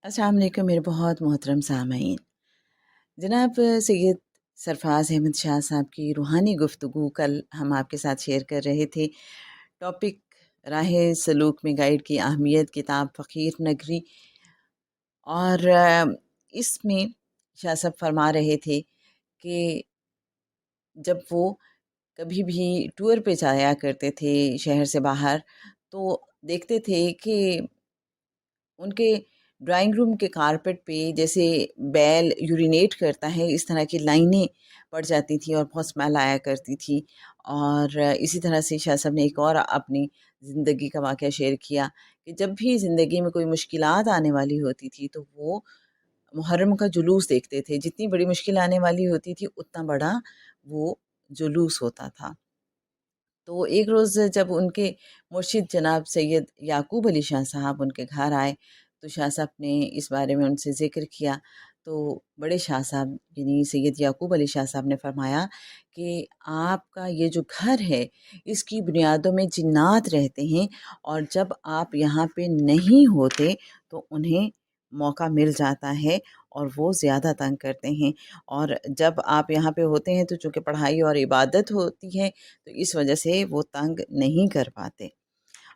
अस्सलाम वालेकुम मेरे बहुत मोहतरम सामईन। जनाब सैयद सरफराज अहमद शाह साहब की रूहानी गुफ्तगू कल हम आपके साथ शेयर कर रहे थे। टॉपिक राह सलूक में गाइड की अहमियत, किताब फ़कीर नगरी। और इसमें शाह साहब फरमा रहे थे कि जब वो कभी भी टूर पे जाया करते थे शहर से बाहर, तो देखते थे कि उनके ड्राइंग रूम के कारपेट पे जैसे बैल यूरिनेट करता है, इस तरह की लाइनें पड़ जाती थी और बहुत स्मेल आया करती थी। और इसी तरह से शाह साहब ने एक और अपनी ज़िंदगी का वाक़या शेयर किया कि जब भी ज़िंदगी में कोई मुश्किलात आने वाली होती थी तो वो मुहर्रम का जुलूस देखते थे। जितनी बड़ी मुश्किल आने वाली होती थी उतना बड़ा वो जुलूस होता था। तो एक रोज़ जब उनके मुर्शिद जनाब सैयद याकूब अली शाह साहब उनके घर आए, तो शाह साहब ने इस बारे में उनसे ज़िक्र किया। तो बड़े शाह साहब यानी सैयद याकूब अली शाह साहब ने फरमाया कि आपका ये जो घर है, इसकी बुनियादों में जिन्नात रहते हैं, और जब आप यहाँ पे नहीं होते तो उन्हें मौका मिल जाता है और वो ज़्यादा तंग करते हैं। और जब आप यहाँ पे होते हैं तो चूँकि पढ़ाई और इबादत होती है, तो इस वजह से वो तंग नहीं कर पाते।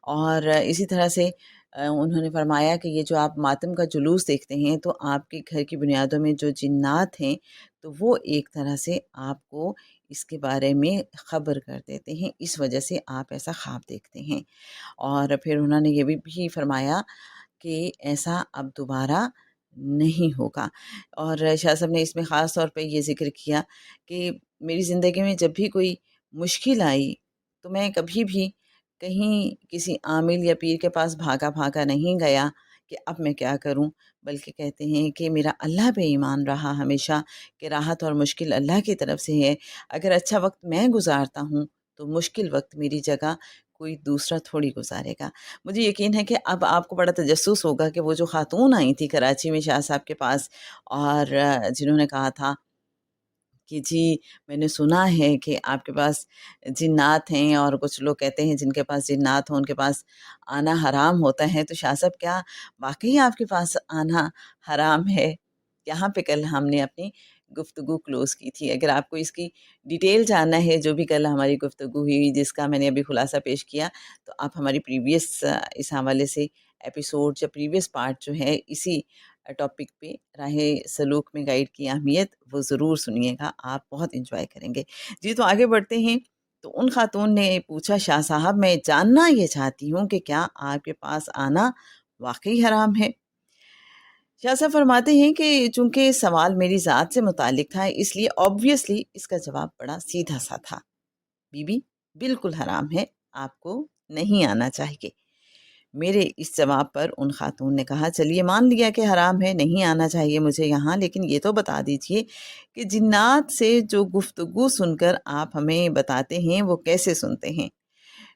और इसी तरह से उन्होंने फरमाया कि ये जो आप मातम का जुलूस देखते हैं, तो आपके घर की बुनियादों में जो जिन्नात हैं, तो वो एक तरह से आपको इसके बारे में ख़बर कर देते हैं, इस वजह से आप ऐसा ख्वाब देखते हैं। और फिर उन्होंने ये भी फरमाया कि ऐसा अब दोबारा नहीं होगा। और शाह साहब ने इसमें ख़ास तौर पे ये ज़िक्र किया कि मेरी ज़िंदगी में जब भी कोई मुश्किल आई, तो मैं कभी भी कहीं किसी आमिल या पीर के पास भागा-भागा नहीं गया कि अब मैं क्या करूँ? बल्कि कहते हैं कि मेरा अल्लाह पे ईमान रहा हमेशा कि राहत और मुश्किल अल्लाह की तरफ से है। अगर अच्छा वक़्त मैं गुज़ारता हूँ, तो मुश्किल वक़्त मेरी जगह कोई दूसरा थोड़ी गुज़ारेगा। मुझे यकीन है कि अब आपको बड़ा तजस्सुस होगा कि वो जो ख़ातून आई थी कराची में शाह साहब के पास, और जिन्होंने कहा था कि जी, मैंने सुना है कि आपके पास जिन्नात हैं, और कुछ लोग कहते हैं जिनके पास जिन्नात हों उनके पास आना हराम होता है। तो शाह साहब, क्या वाक़ई आपके पास आना हराम है? यहाँ पे कल हमने अपनी गुफ्तगू क्लोज़ की थी। अगर आपको इसकी डिटेल जानना है, जो भी कल हमारी गुफ्तगू हुई जिसका मैंने अभी खुलासा पेश किया, तो आप हमारी प्रीवियस इस हवाले से एपिसोड या प्रीवियस पार्ट जो है इसी टॉपिक पे राहे सलूक में गाइड की अहमियत, वो ज़रूर सुनिएगा, आप बहुत एंजॉय करेंगे। जी, तो आगे बढ़ते हैं। तो उन खातून ने पूछा, शाह साहब मैं जानना ये चाहती हूँ कि क्या आपके पास आना वाक़ई हराम है? शाह साहब फरमाते हैं कि चूँकि सवाल मेरी ज़ात से मुताल्लिक था, इसलिए ऑब्वियसली इसका जवाब बड़ा सीधा-सा था। बीबी, बिल्कुल हराम है, आपको नहीं आना चाहिए। मेरे इस जवाब पर उन खातून ने कहा, चलिए मान लिया कि हराम है, नहीं आना चाहिए मुझे यहाँ, लेकिन ये तो बता दीजिए कि जिन्नात से जो गुफ्तगू सुनकर आप हमें बताते हैं वो कैसे सुनते हैं?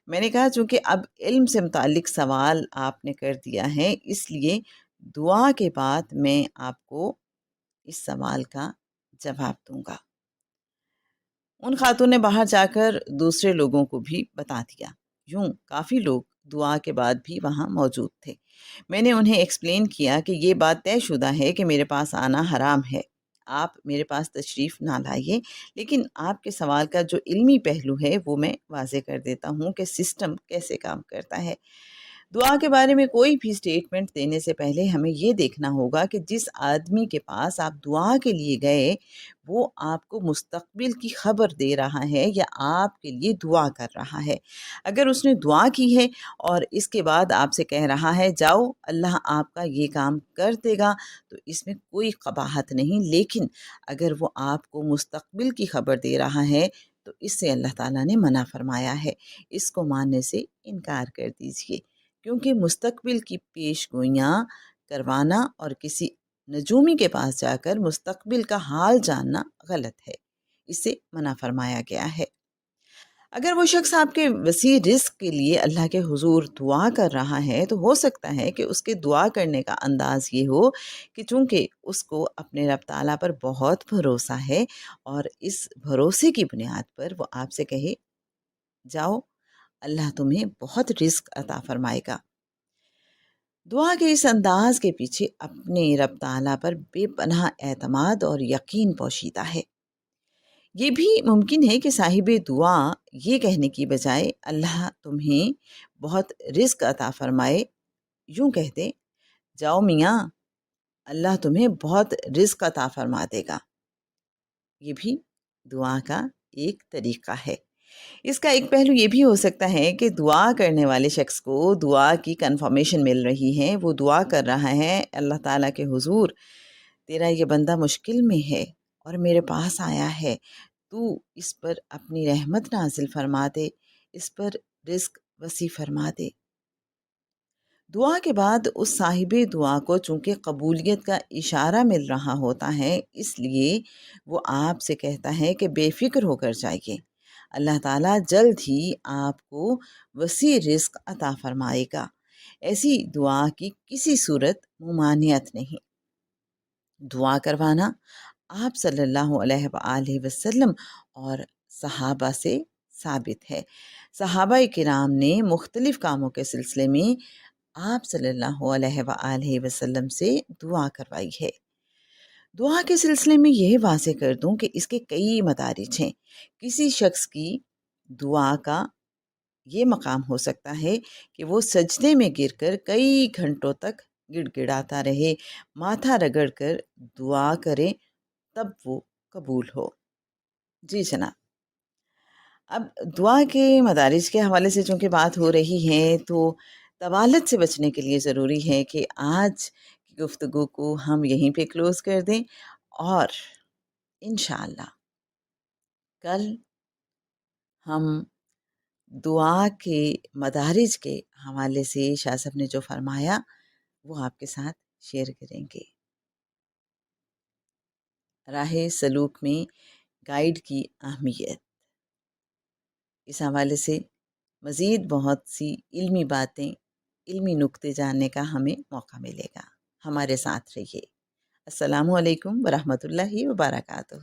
मैंने कहा, चूँकि अब इल्म से मुताल्लिक सवाल आपने कर दिया है, इसलिए दुआ के बाद मैं आपको इस सवाल का जवाब दूँगा। उन खातून ने बाहर जाकर दूसरे लोगों को भी बता दिया। यूँ काफ़ी लोग दुआ के बाद भी वहाँ मौजूद थे। मैंने उन्हें एक्सप्लेन किया कि ये बात तयशुदा है कि मेरे पास आना हराम है। आप मेरे पास तशरीफ़ ना लाइए, लेकिन आपके सवाल का जो इल्मी पहलू है वो मैं वाज़ेह कर देता हूँ कि सिस्टम कैसे काम करता है। दुआ के बारे में कोई भी स्टेटमेंट देने से पहले हमें ये देखना होगा कि जिस आदमी के पास आप दुआ के लिए गए, वो आपको मुस्तक़बिल की ख़बर दे रहा है या आपके लिए दुआ कर रहा है। अगर उसने दुआ की है और इसके बाद आपसे कह रहा है जाओ अल्लाह आपका ये काम कर देगा, तो इसमें कोई क़बाहत नहीं। लेकिन अगर वो आपको मुस्तक़बिल की ख़बर दे रहा है, तो इससे अल्लाह ताला ने मना फ़रमाया है। इसको मानने से इनकार कर दीजिए, क्योंकि मुस्तक़बिल की पेशगोइयाँ करवाना और किसी नजूमी के पास जाकर मुस्तक़बिल का हाल जानना गलत है। इससे मना फरमाया गया है। अगर वो शख्स आपके वसी रिज़्क़ के लिए अल्लाह के हुज़ूर दुआ कर रहा है, तो हो सकता है कि उसके दुआ करने का अंदाज़ ये हो कि चूँकि उसको अपने रब ताला पर बहुत भरोसा है, और इस भरोसे की बुनियाद पर वो आपसे कहे, जाओ अल्लाह तुम्हें बहुत रिज़्क़ अता फ़रमाएगा। دعا کے اس انداز کے پیچھے اپنے رب تعالیٰ پر بے پناہ اعتماد اور یقین پوشیدہ ہے۔ یہ بھی ممکن ہے کہ صاحب دعا یہ کہنے کی بجائے اللہ تمہیں بہت رزق عطا فرمائے، یوں کہتے جاؤ میاں، اللہ تمہیں بہت رزق عطا فرما دے گا۔ یہ بھی دعا کا ایک طریقہ ہے۔ اس کا ایک پہلو یہ بھی ہو سکتا ہے کہ دعا کرنے والے شخص کو دعا کی کنفرمیشن مل رہی ہے، وہ دعا کر رہا ہے اللہ تعالیٰ کے حضور، تیرا یہ بندہ مشکل میں ہے اور میرے پاس آیا ہے، تو اس پر اپنی رحمت نازل فرما دے، اس پر رزق وسیع فرما دے۔ دعا کے بعد اس صاحب دعا کو چونکہ قبولیت کا اشارہ مل رہا ہوتا ہے، اس لیے وہ آپ سے کہتا ہے کہ بے فکر ہو کر جائیے، اللہ تعالیٰ جلد ہی آپ کو وسیع رزق عطا فرمائے گا۔ ایسی دعا کی کسی صورت ممانعت نہیں۔ دعا کروانا آپ صلی اللہ علیہ وآلہ وسلم اور صحابہ سے ثابت ہے۔ صحابہ کرام نے مختلف کاموں کے سلسلے میں آپ صلی اللہ علیہ وآلہ وسلم سے دعا کروائی ہے۔ دعا کے سلسلے میں یہ واضح کر دوں کہ اس کے کئی مدارج ہیں۔ کسی شخص کی دعا کا یہ مقام ہو سکتا ہے کہ وہ سجدے میں گر کر کئی گھنٹوں تک گڑ گڑاتا رہے، ماتھا رگڑ کر دعا کرے، تب وہ قبول ہو۔ جی جناب، اب دعا کے مدارج کے حوالے سے چونکہ بات ہو رہی ہے تو طوالت سے بچنے کے لیے ضروری ہے کہ آج کی گفتگو کو ہم یہیں پہ کلوز کر دیں، اور انشاءاللہ کل ہم دعا کے مدارج کے حوالے سے شاہ صاحب نے جو فرمایا وہ آپ کے ساتھ شیئر کریں گے۔ راہ سلوک میں گائیڈ کی اہمیت، اس حوالے سے مزید بہت سی علمی باتیں، علمی نکتے جاننے کا ہمیں موقع ملے گا۔ ہمارے ساتھ رہیے۔ السلام علیکم ورحمۃ اللہ وبرکاتہ۔